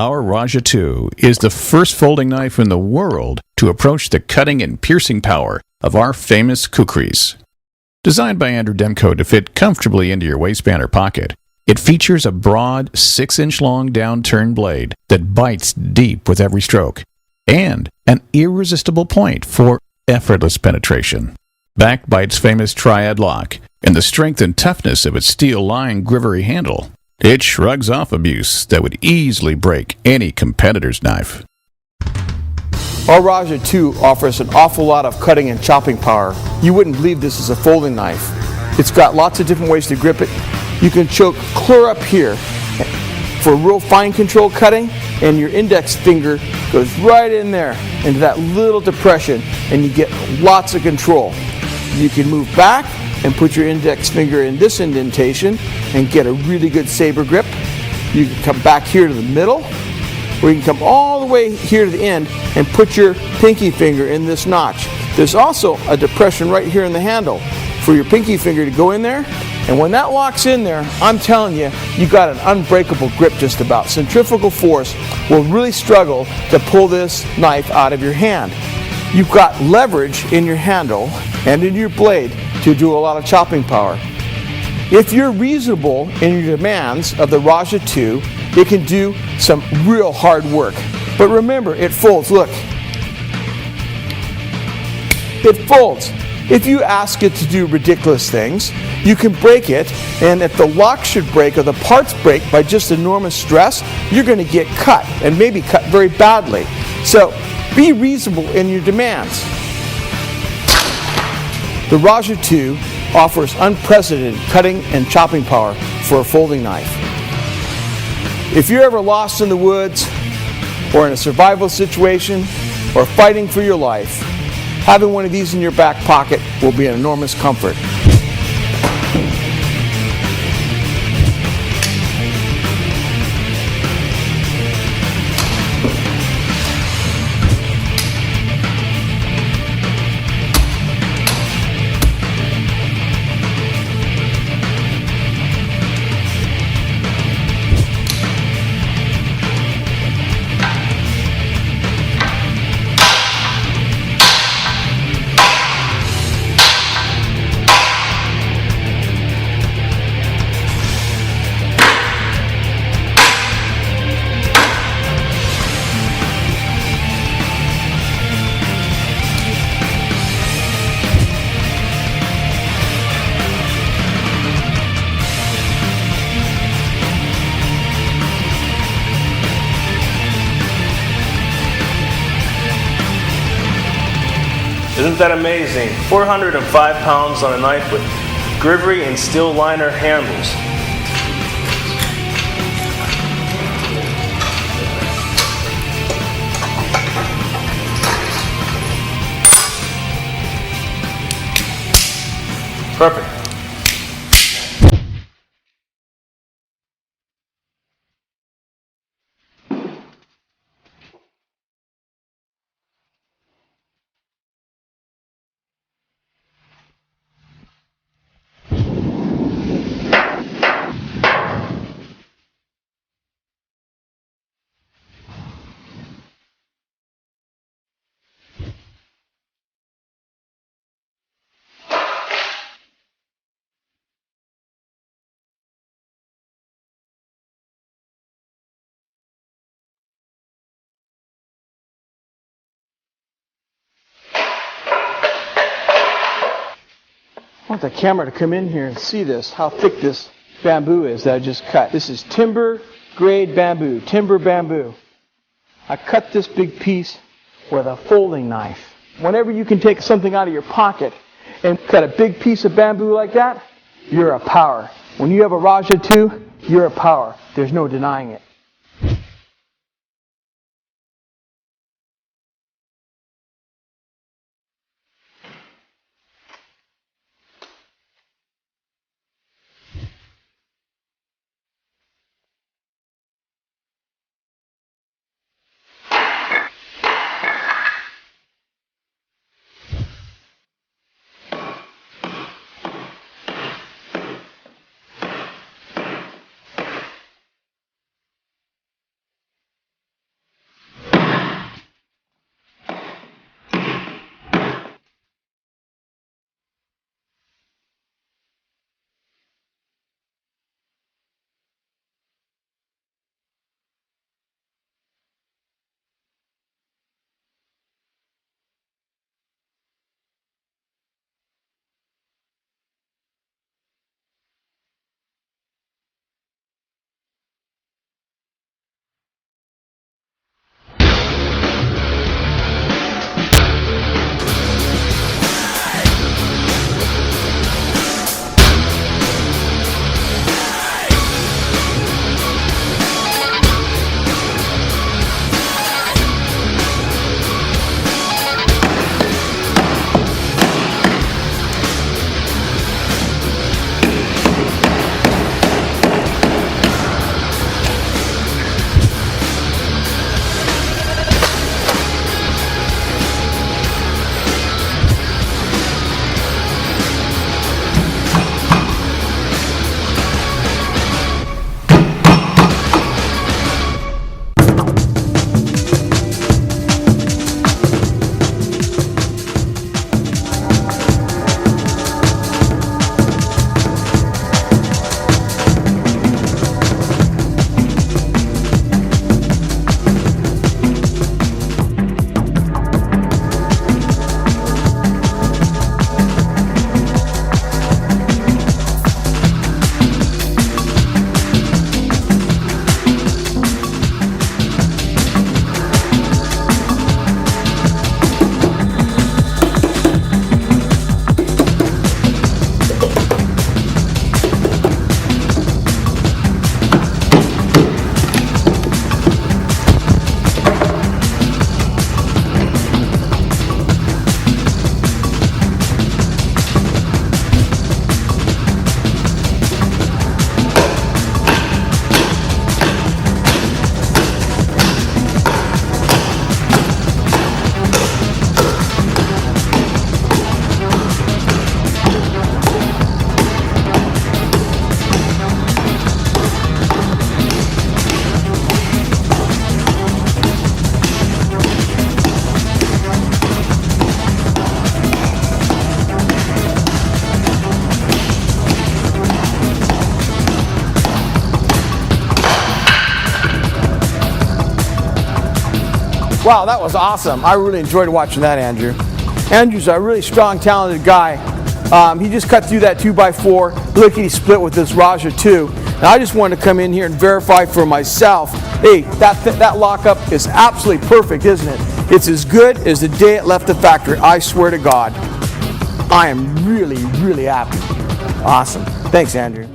Our Raja 2 is the first folding knife in the world to approach the cutting and piercing power of our famous kukris. Designed by Andrew Demko to fit comfortably into your waistband or pocket, it features a broad 6-inch long downturn blade that bites deep with every stroke, and an irresistible point for effortless penetration. Backed by its famous triad lock and the strength and toughness of its steel-lined Grivery handle, it shrugs off abuse that would easily break any competitor's knife. Our Raja 2 offers an awful lot of cutting and chopping power. You wouldn't believe this is a folding knife. It's got lots of different ways to grip it. You can choke clear up here for real fine control cutting, and your index finger goes right in there into that little depression, and you get lots of control. You can move back and put your index finger in this indentation and get a really good saber grip. You can come back here to the middle, or you can come all the way here to the end and put your pinky finger in this notch. There's also a depression right here in the handle for your pinky finger to go in there, and when that locks in there, I'm telling you, you got an unbreakable grip just about. Centrifugal force will really struggle to pull this knife out of your hand. You've got leverage in your handle and in your blade to do a lot of chopping power. If you're reasonable in your demands of the Raja 2, it can do some real hard work. But remember, it folds. Look. It folds. If you ask it to do ridiculous things, you can break it, and if the lock should break or the parts break by just enormous stress, you're going to get cut, and maybe cut very badly. So be reasonable in your demands. The Raja 2 offers unprecedented cutting and chopping power for a folding knife. If you're ever lost in the woods, or in a survival situation, or fighting for your life, having one of these in your back pocket will be an enormous comfort. Isn't that amazing? 405 pounds on a knife with Grivery and steel liner handles. Perfect. I want the camera to come in here and see this, how thick this bamboo is that I just cut. This is timber grade bamboo, timber bamboo. I cut this big piece with a folding knife. Whenever you can take something out of your pocket and cut a big piece of bamboo like that, you're a power. When you have a Raja 2, you're a power. There's no denying it. Wow, that was awesome. I really enjoyed watching that, Andrew. Andrew's a really strong, talented guy. He just cut through that 2x4. Lickety split with this Raja 2. And I just wanted to come in here and verify for myself. Hey, that lockup is absolutely perfect, isn't it? It's as good as the day it left the factory. I swear to God. I am really, really happy. Awesome. Thanks, Andrew.